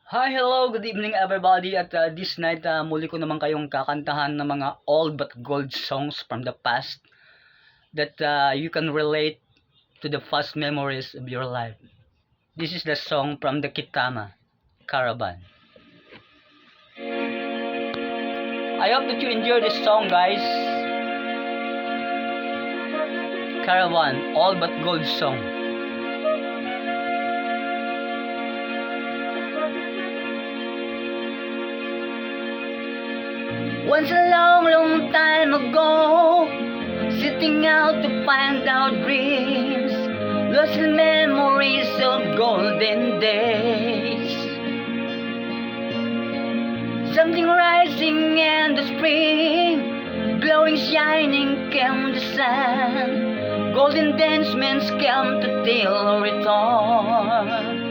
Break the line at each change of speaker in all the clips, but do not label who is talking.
Hi, hello, good evening everybody. At this night, muli ko naman kayong kakantahan ng mga old but gold songs from the past that you can relate to the past memories of your life. This is the song from the Kitama Caravan. I hope that you enjoy this song, guys. Caravan, old but gold song. Once a long, long time ago, sitting out to find our dreams, lost in memories of golden days. Something rising in the spring, glowing, shining came the sun. Golden dancements came to till return.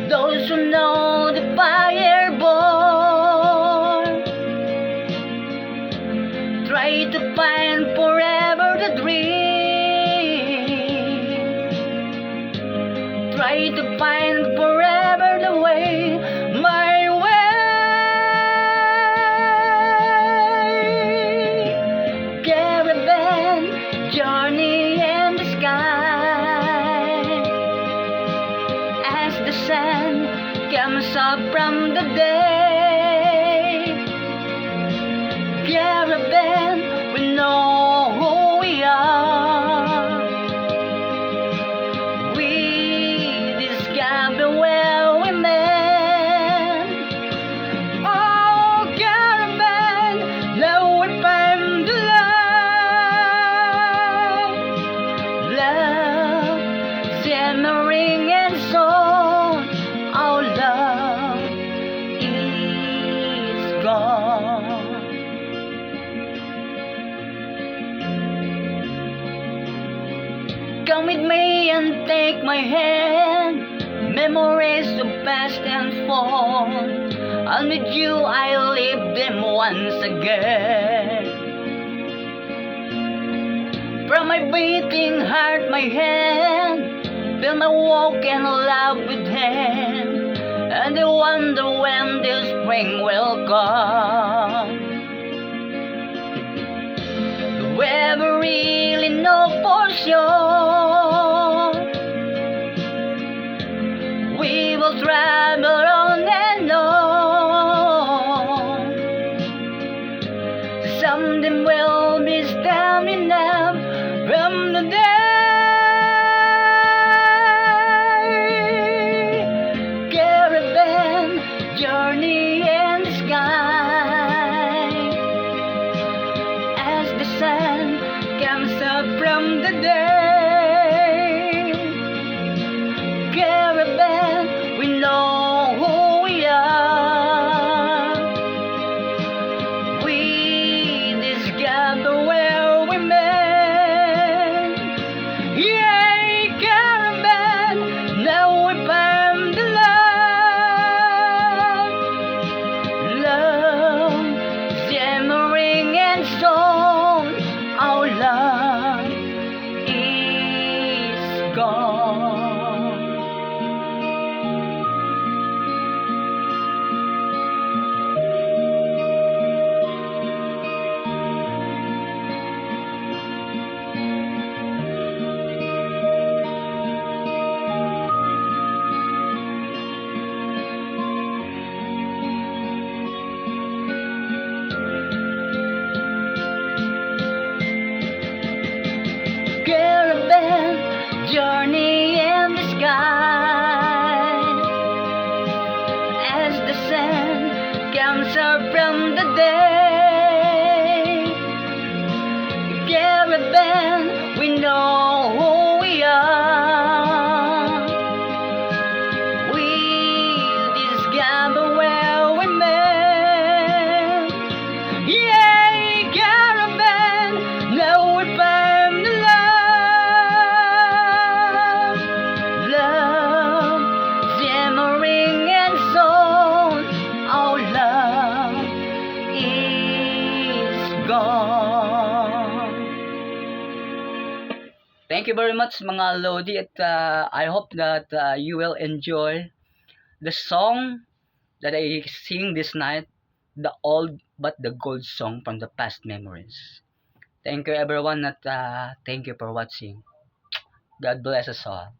Those who know the fire born try to find forever the dream. Try to find forever the way, my way. Caravan journey in the sky as the sun comes up from the day. Caravan, we know who we are. We discover where we met. Oh, caravan, now we find the love simmering and soul. Our love is gone. Come with me and take my hand, memories of past and fond. And with you I'll live them once again. From my beating heart, my hand, feel my walk and love with him. And I wonder when the spring will come. Do we ever really know for sure? We will travel on and on. Someday we'll be standing up from the day. Caravan journey in the sky as the sun comes up from the day. Caravan, we know Thank you very much mga Lodi at I hope that you will enjoy the song that I sing this night, the old but the gold song from the past memories. Thank you everyone at thank you for watching. God bless us all.